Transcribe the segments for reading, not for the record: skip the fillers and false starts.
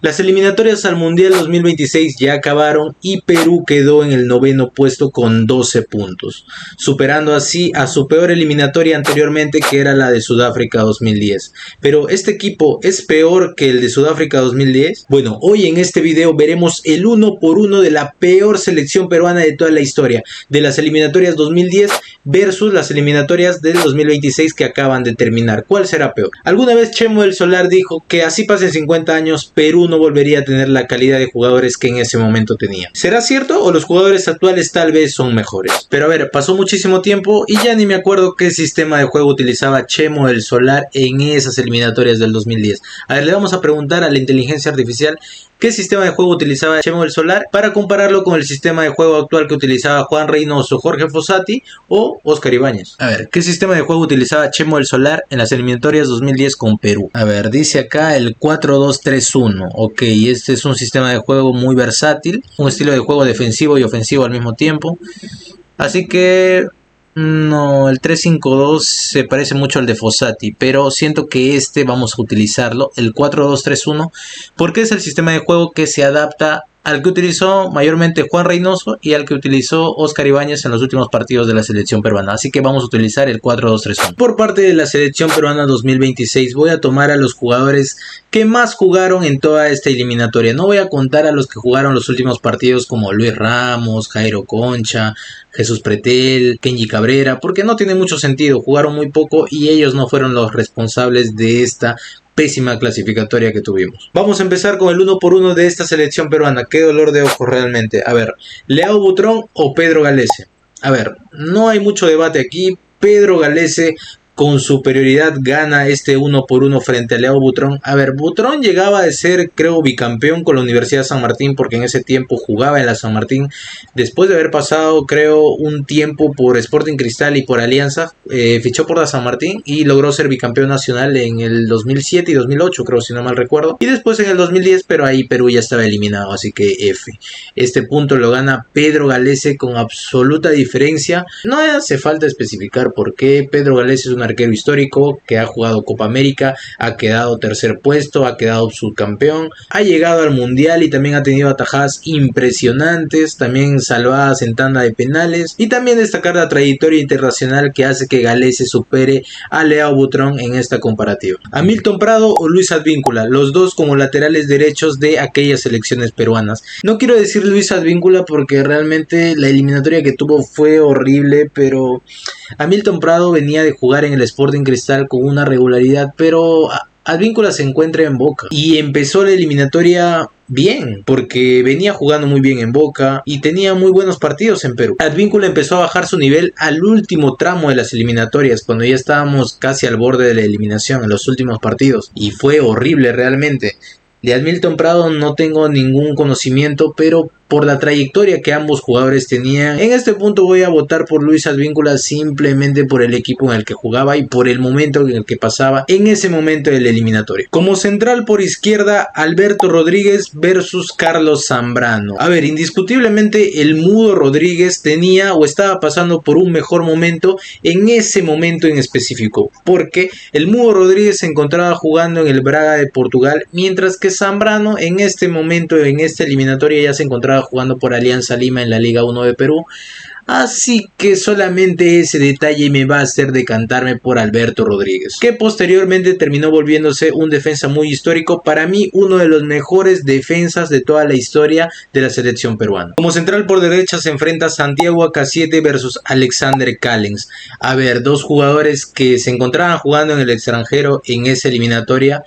Las eliminatorias al Mundial 2026 ya acabaron y Perú quedó en el noveno puesto con 12 puntos, superando así a su peor eliminatoria anteriormente, que era la de Sudáfrica 2010. Pero ¿este equipo es peor que el de Sudáfrica 2010? Bueno, hoy en este video veremos el uno por uno de la peor selección peruana de toda la historia, de las eliminatorias 2010 versus las eliminatorias del 2026 que acaban de terminar. ¿Cuál será peor? Alguna vez Chemo del Solar dijo que así pasen 50 años, Perú no volvería a tener la calidad de jugadores que en ese momento tenía. ¿Será cierto o los jugadores actuales tal vez son mejores? Pero a ver, pasó muchísimo tiempo y ya ni me acuerdo qué sistema de juego utilizaba Chemo del Solar en esas eliminatorias del 2010. A ver, le vamos a preguntar a la inteligencia artificial qué sistema de juego utilizaba Chemo del Solar para compararlo con el sistema de juego actual que utilizaba Juan Reynoso, Jorge Fossati o Oscar Ibáñez. A ver, ¿qué sistema de juego utilizaba Chemo del Solar en las eliminatorias 2010 con Perú? A ver, dice acá el 4-2-3-1. Ok, este es un sistema de juego muy versátil, un estilo de juego defensivo y ofensivo al mismo tiempo. Así que no, el 3-5-2 se parece mucho al de Fossati, pero siento que este vamos a utilizarlo, el 4-2-3-1, porque es el sistema de juego que se adapta al que utilizó mayormente Juan Reynoso y al que utilizó Oscar Ibáñez en los últimos partidos de la selección peruana. Así que vamos a utilizar el 4-2-3-1. Por parte de la selección peruana 2026 voy a tomar a los jugadores que más jugaron en toda esta eliminatoria. No voy a contar a los que jugaron los últimos partidos como Luis Ramos, Jairo Concha, Jesús Pretel, Kenji Cabrera, porque no tiene mucho sentido, jugaron muy poco y ellos no fueron los responsables de esta pésima clasificatoria que tuvimos. Vamos a empezar con el uno por uno de esta selección peruana. Qué dolor de ojos realmente. A ver, Leao Butrón o Pedro Galese. A ver, no hay mucho debate aquí. Pedro Galese con superioridad gana este uno por uno frente a Leao Butrón. A ver, Butrón llegaba a ser, creo, bicampeón con la Universidad de San Martín, porque en ese tiempo jugaba en la San Martín. Después de haber pasado, creo, un tiempo por Sporting Cristal y por Alianza, fichó por la San Martín y logró ser bicampeón nacional en el 2007 y 2008, creo, si no mal recuerdo. Y después en el 2010, pero ahí Perú ya estaba eliminado, así que F. Este punto lo gana Pedro Galese con absoluta diferencia. No hace falta especificar por qué. Pedro Galese es un arquero histórico que ha jugado Copa América, ha quedado tercer puesto, ha quedado subcampeón, ha llegado al Mundial y también ha tenido atajadas impresionantes, también salvadas en tanda de penales, y también destacar la trayectoria internacional que hace que Galese supere a Leao Butrón en esta comparativa. Hamilton Prado o Luis Advíncula, los dos como laterales derechos de aquellas selecciones peruanas. No quiero decir Luis Advíncula porque realmente la eliminatoria que tuvo fue horrible, pero Hamilton Prado venía de jugar en el Sporting Cristal con una regularidad, pero Advíncula se encuentra en Boca y empezó la eliminatoria bien, porque venía jugando muy bien en Boca y tenía muy buenos partidos en Perú. Advíncula empezó a bajar su nivel al último tramo de las eliminatorias, cuando ya estábamos casi al borde de la eliminación en los últimos partidos, y fue horrible realmente. De Hamilton Prado no tengo ningún conocimiento, pero por la trayectoria que ambos jugadores tenían, en este punto voy a votar por Luis Advíncula simplemente por el equipo en el que jugaba y por el momento en el que pasaba en ese momento del eliminatorio. Como central por izquierda, Alberto Rodríguez versus Carlos Zambrano. A ver, indiscutiblemente el Mudo Rodríguez tenía o estaba pasando por un mejor momento en ese momento en específico, porque el Mudo Rodríguez se encontraba jugando en el Braga de Portugal, mientras que Zambrano en este momento, en esta eliminatoria, ya se encontraba jugando por Alianza Lima en la Liga 1 de Perú. Así que solamente ese detalle me va a hacer decantarme por Alberto Rodríguez, que posteriormente terminó volviéndose un defensa muy histórico, para mí uno de los mejores defensas de toda la historia de la selección peruana. Como central por derecha se enfrenta Santiago Acaciete versus Alexander Callens. A ver, dos jugadores que se encontraban jugando en el extranjero en esa eliminatoria.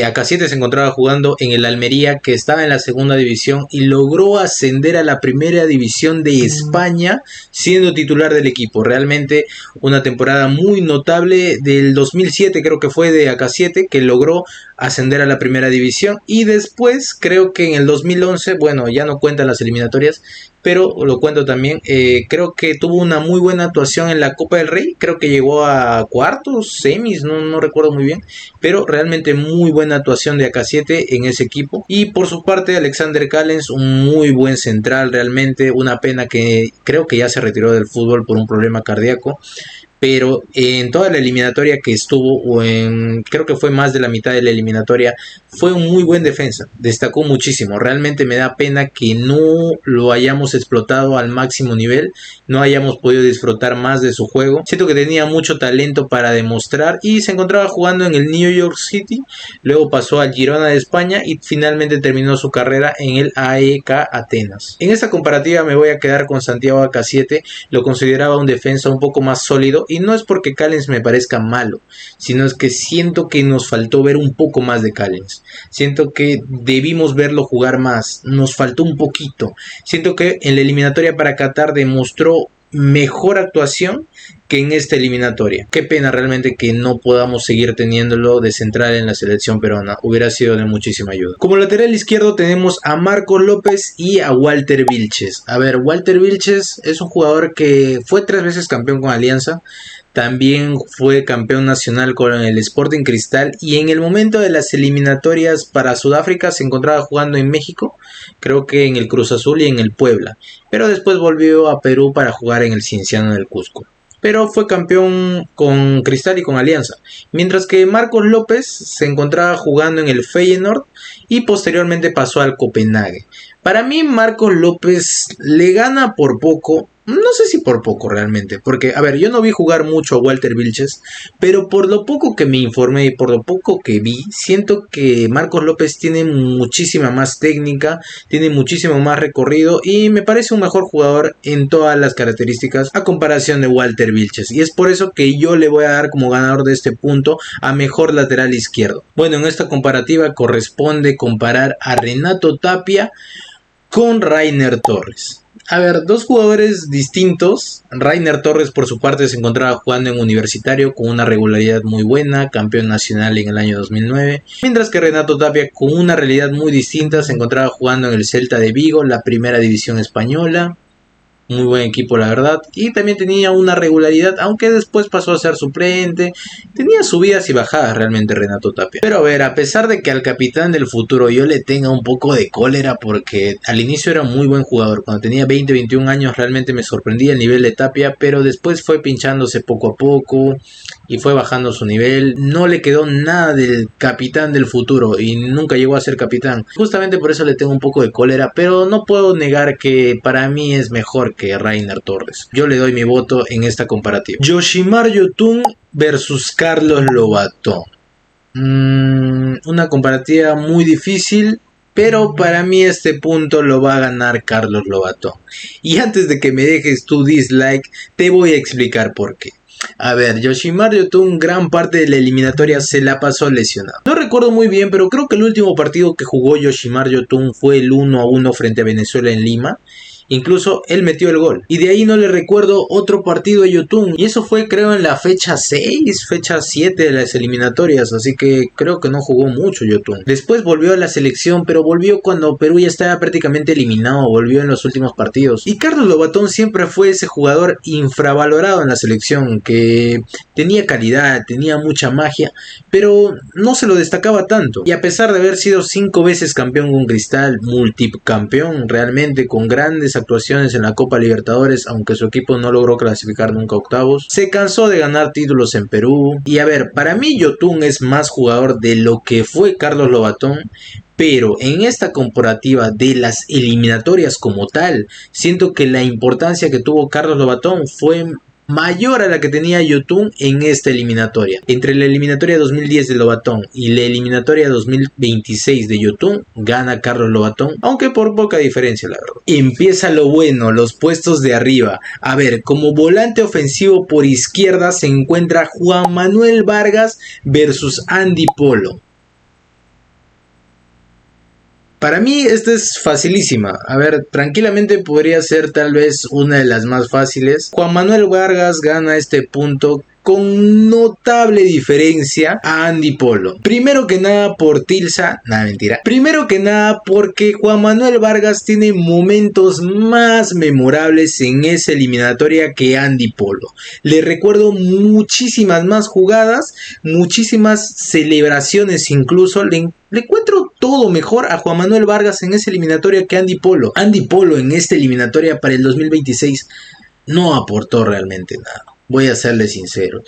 Acaciete se encontraba jugando en el Almería, que estaba en la segunda división, y logró ascender a la primera división de España siendo titular del equipo. Realmente una temporada muy notable del 2007, creo que fue, de Acaciete, que logró ascender a la primera división. Y después creo que en el 2011, bueno, ya no cuentan las eliminatorias, pero lo cuento también, creo que tuvo una muy buena actuación en la Copa del Rey, creo que llegó a cuartos, semis, no recuerdo muy bien, pero realmente muy buena actuación de Acaciete en ese equipo. Y por su parte Alexander Callens, un muy buen central, realmente una pena que creo que ya se retiró del fútbol por un problema cardíaco, pero en toda la eliminatoria que estuvo, creo que fue más de la mitad de la eliminatoria, fue un muy buen defensa, destacó muchísimo. Realmente me da pena que no lo hayamos explotado al máximo nivel, no hayamos podido disfrutar más de su juego. Siento que tenía mucho talento para demostrar y se encontraba jugando en el New York City, luego pasó al Girona de España y finalmente terminó su carrera en el AEK Atenas. En esta comparativa me voy a quedar con Santiago AK7, lo consideraba un defensa un poco más sólido y no es porque Callens me parezca malo, sino es que siento que nos faltó ver un poco más de Callens. Siento que debimos verlo jugar más, nos faltó un poquito. Siento que en la eliminatoria para Qatar demostró mejor actuación que en esta eliminatoria. Qué pena realmente que no podamos seguir teniéndolo de central en la selección peruana, hubiera sido de muchísima ayuda. Como lateral izquierdo tenemos a Marcos López y a Walter Vilches. A ver, Walter Vilches es un jugador que fue 3 veces campeón con Alianza, también fue campeón nacional con el Sporting Cristal y en el momento de las eliminatorias para Sudáfrica se encontraba jugando en México, creo que en el Cruz Azul y en el Puebla, pero después volvió a Perú para jugar en el Cienciano del Cusco. Pero fue campeón con Cristal y con Alianza, mientras que Marcos López se encontraba jugando en el Feyenoord y posteriormente pasó al Copenhague. Para mí Marcos López le gana por poco, no sé si por poco realmente, porque a ver, yo no vi jugar mucho a Walter Vilches, pero por lo poco que me informé y por lo poco que vi, siento que Marcos López tiene muchísima más técnica, tiene muchísimo más recorrido y me parece un mejor jugador en todas las características a comparación de Walter Vilches, y es por eso que yo le voy a dar como ganador de este punto a mejor lateral izquierdo. Bueno, en esta comparativa corresponde comparar a Renato Tapia con Rainer Torres. A ver, dos jugadores distintos. Rainer Torres por su parte se encontraba jugando en Universitario con una regularidad muy buena, campeón nacional en el año 2009, mientras que Renato Tapia con una realidad muy distinta se encontraba jugando en el Celta de Vigo, la primera división española. Muy buen equipo la verdad, y también tenía una regularidad, aunque después pasó a ser suplente. Tenía subidas y bajadas realmente Renato Tapia. Pero a ver, a pesar de que al capitán del futuro yo le tenga un poco de cólera, porque al inicio era un muy buen jugador, cuando tenía 20-21 años realmente me sorprendía el nivel de Tapia, pero después fue pinchándose poco a poco y fue bajando su nivel. No le quedó nada del capitán del futuro y nunca llegó a ser capitán. Justamente por eso le tengo un poco de cólera, pero no puedo negar que para mí es mejor que Rainer Torres. Yo le doy mi voto en esta comparativa. Yoshimar Yotun versus Carlos Lobato. Una comparativa muy difícil, pero para mí este punto lo va a ganar Carlos Lobato. Y antes de que me dejes tu dislike, te voy a explicar por qué. A ver, Yoshimar Yotun gran parte de la eliminatoria se la pasó lesionado. No recuerdo muy bien, pero creo que el último partido que jugó Yoshimar Yotun fue el 1-1 frente a Venezuela en Lima. Incluso él metió el gol. Y de ahí no le recuerdo otro partido de Yotun. Y eso fue creo en la fecha 6, fecha 7 de las eliminatorias. Así que creo que no jugó mucho Yotun. Después volvió a la selección, pero volvió cuando Perú ya estaba prácticamente eliminado. Volvió en los últimos partidos. Y Carlos Lobatón siempre fue ese jugador infravalorado en la selección, que tenía calidad, tenía mucha magia, pero no se lo destacaba tanto. Y a pesar de haber sido 5 veces campeón con Cristal, multicampeón realmente, con grandes actuaciones en la Copa Libertadores, aunque su equipo no logró clasificar nunca a octavos, se cansó de ganar títulos en Perú. Y a ver, para mí Yotun es más jugador de lo que fue Carlos Lobatón, pero en esta comparativa de las eliminatorias como tal, siento que la importancia que tuvo Carlos Lobatón fue mayor a la que tenía Yotun en esta eliminatoria. Entre la eliminatoria 2010 de Lobatón y la eliminatoria 2026 de Yotun, gana Carlos Lobatón, aunque por poca diferencia la verdad. Empieza lo bueno, los puestos de arriba. A ver, como volante ofensivo por izquierda se encuentra Juan Manuel Vargas versus Andy Polo. Para mí esta es facilísima. A ver, tranquilamente podría ser tal vez una de las más fáciles. Juan Manuel Vargas gana este punto con notable diferencia a Andy Polo. Primero que nada por Tilsa, nada mentira. Primero que nada porque Juan Manuel Vargas tiene momentos más memorables en esa eliminatoria que Andy Polo. Le recuerdo muchísimas más jugadas, muchísimas celebraciones incluso. Le encuentro todo mejor a Juan Manuel Vargas en esa eliminatoria que Andy Polo. Andy Polo en esta eliminatoria para el 2026 no aportó realmente nada. Voy a serle sincero.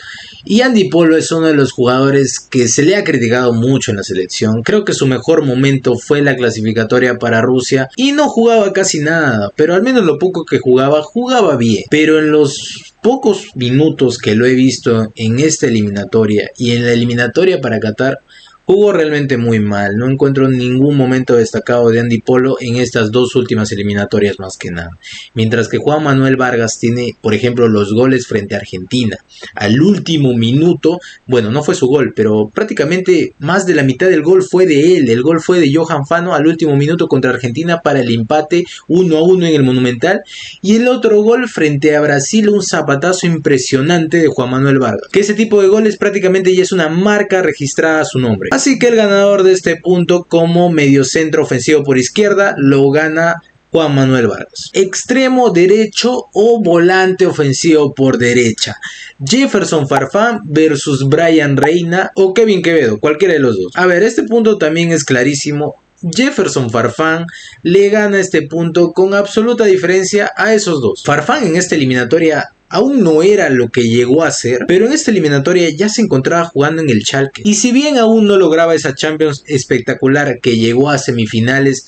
Y Andy Polo es uno de los jugadores que se le ha criticado mucho en la selección. Creo que su mejor momento fue la clasificatoria para Rusia y no jugaba casi nada, pero al menos lo poco que jugaba, jugaba bien. Pero en los pocos minutos que lo he visto en esta eliminatoria y en la eliminatoria para Qatar, jugó realmente muy mal. No encuentro ningún momento destacado de Andy Polo en estas dos últimas eliminatorias más que nada. Mientras que Juan Manuel Vargas tiene, por ejemplo, los goles frente a Argentina. Al último minuto, bueno, no fue su gol, pero prácticamente más de la mitad del gol fue de él. El gol fue de Johan Fano al último minuto contra Argentina para el empate 1-1 en el Monumental. Y el otro gol frente a Brasil, un zapatazo impresionante de Juan Manuel Vargas. Que ese tipo de goles prácticamente ya es una marca registrada a su nombre. Así que el ganador de este punto como mediocentro ofensivo por izquierda lo gana Juan Manuel Vargas. Extremo derecho o volante ofensivo por derecha. Jefferson Farfán versus Brian Reina o Kevin Quevedo, cualquiera de los dos. A ver, este punto también es clarísimo. Jefferson Farfán le gana este punto con absoluta diferencia a esos dos. Farfán en esta eliminatoria aún no era lo que llegó a ser, pero en esta eliminatoria ya se encontraba jugando en el Schalke. Y si bien aún no lograba esa Champions espectacular que llegó a semifinales,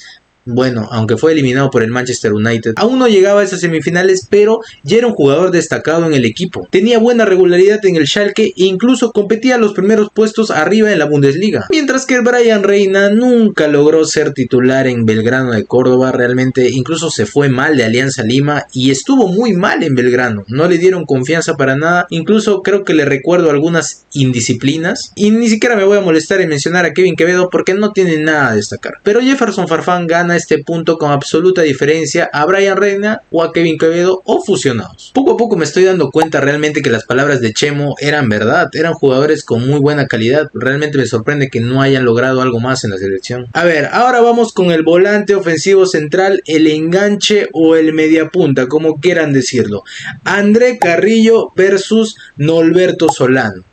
bueno, aunque fue eliminado por el Manchester United, aún no llegaba a esas semifinales, pero ya era un jugador destacado en el equipo. Tenía buena regularidad en el Schalke e incluso competía a los primeros puestos arriba en la Bundesliga. Mientras que Brian Reina nunca logró ser titular en Belgrano de Córdoba, realmente incluso se fue mal de Alianza Lima y estuvo muy mal en Belgrano. No le dieron confianza para nada, incluso creo que le recuerdo algunas indisciplinas y ni siquiera me voy a molestar en mencionar a Kevin Quevedo porque no tiene nada a destacar. Pero Jefferson Farfán gana este punto con absoluta diferencia a Brian Reina o a Kevin Quevedo o fusionados. Poco a poco me estoy dando cuenta realmente que las palabras de Chemo eran verdad, eran jugadores con muy buena calidad. Realmente me sorprende que no hayan logrado algo más en la selección. A ver, ahora vamos con el volante ofensivo central, el enganche o el mediapunta, como quieran decirlo. André Carrillo versus Norberto Solano.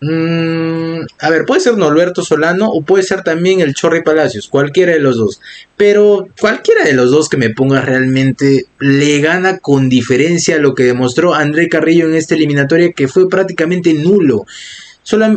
A ver, puede ser Norberto Solano o puede ser también el Chorri Palacios, cualquiera de los dos. Pero cualquiera de los dos que me ponga realmente le gana con diferencia a lo que demostró André Carrillo en esta eliminatoria, que fue prácticamente nulo.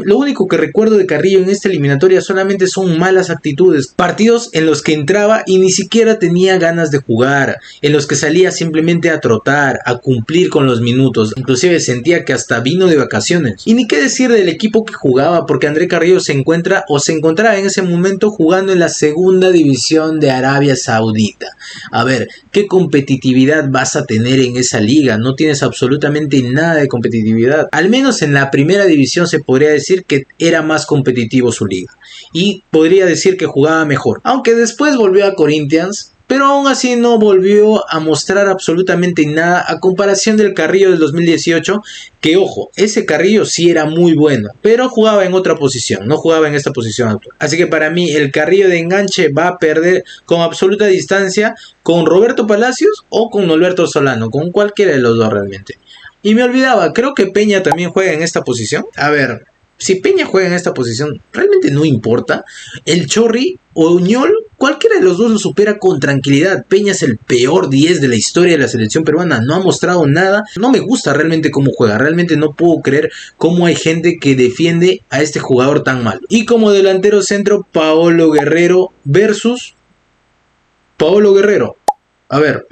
Lo único que recuerdo de Carrillo en esta eliminatoria solamente son malas actitudes. Partidos en los que entraba y ni siquiera tenía ganas de jugar. En los que salía simplemente a trotar, a cumplir con los minutos. Inclusive sentía que hasta vino de vacaciones. Y ni qué decir del equipo que jugaba, porque André Carrillo se encontraba en ese momento jugando en la segunda división de Arabia Saudita. A ver, ¿qué competitividad vas a tener en esa liga? No tienes absolutamente nada de competitividad. Al menos en la primera división se podría decir que era más competitivo su liga y podría decir que jugaba mejor, aunque después volvió a Corinthians, pero aún así no volvió a mostrar absolutamente nada a comparación del Carrillo del 2018, que ojo, ese Carrillo sí era muy bueno, pero jugaba en otra posición, no jugaba en esta posición actual. Así que para mí el Carrillo de enganche va a perder con absoluta distancia con Roberto Palacios o con Norberto Solano, con cualquiera de los dos realmente. Y me olvidaba, creo que Peña también juega en esta posición. A ver, si Peña juega en esta posición, realmente no importa. El Chorri o Uñol, cualquiera de los dos lo supera con tranquilidad. Peña es el peor 10 de la historia de la selección peruana. No ha mostrado nada. No me gusta realmente cómo juega. Realmente no puedo creer cómo hay gente que defiende a este jugador tan malo. Y como delantero centro, Paolo Guerrero versus Paolo Guerrero. A ver,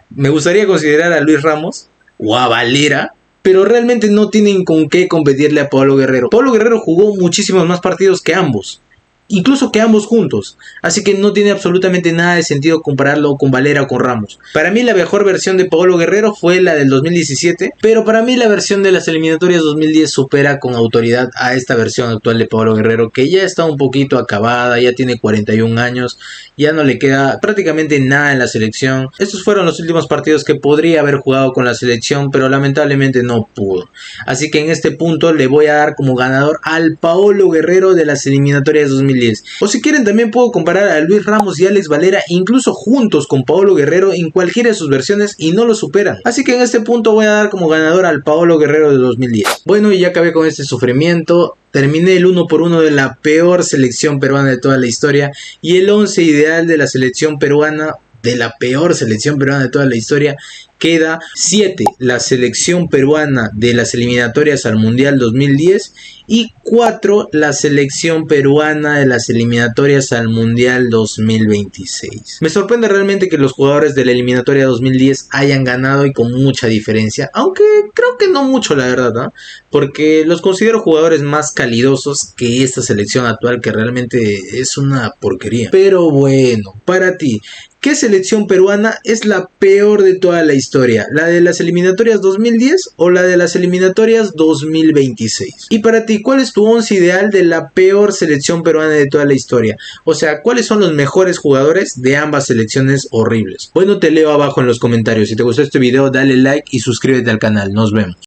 me gustaría considerar a Luis Ramos o a Valera, pero realmente no tienen con qué competirle a Paolo Guerrero. Paolo Guerrero jugó muchísimos más partidos que ambos, incluso que ambos juntos, así que no tiene absolutamente nada de sentido compararlo con Valera o con Ramos. Para mí la mejor versión de Paolo Guerrero fue la del 2017, pero para mí la versión de las eliminatorias 2010 supera con autoridad a esta versión actual de Paolo Guerrero, que ya está un poquito acabada, ya tiene 41 años, ya no le queda prácticamente nada en la selección. Estos fueron los últimos partidos que podría haber jugado con la selección, pero lamentablemente no pudo. Así que en este punto le voy a dar como ganador al Paolo Guerrero de las eliminatorias 2010. O si quieren también puedo comparar a Luis Ramos y Alex Valera incluso juntos con Paolo Guerrero en cualquiera de sus versiones y no lo superan. Así que en este punto voy a dar como ganador al Paolo Guerrero de 2010. Bueno, y ya acabé con este sufrimiento. Terminé el 1 por 1 de la peor selección peruana de toda la historia y el 11 ideal de la selección peruana de la peor selección peruana de toda la historia, queda 7, la selección peruana de las eliminatorias al Mundial 2010 y 4, la selección peruana de las eliminatorias al Mundial 2026. Me sorprende realmente que los jugadores de la eliminatoria 2010 hayan ganado y con mucha diferencia, aunque creo que no mucho, la verdad, ¿no? Porque los considero jugadores más calidosos que esta selección actual, que realmente es una porquería. Pero bueno, para ti, ¿qué selección peruana es la peor de toda la historia? ¿La de las eliminatorias 2010 o la de las eliminatorias 2026? Y para ti, ¿cuál es tu once ideal de la peor selección peruana de toda la historia? O sea, ¿cuáles son los mejores jugadores de ambas selecciones horribles? Bueno, te leo abajo en los comentarios. Si te gustó este video, dale like y suscríbete al canal. Nos vemos.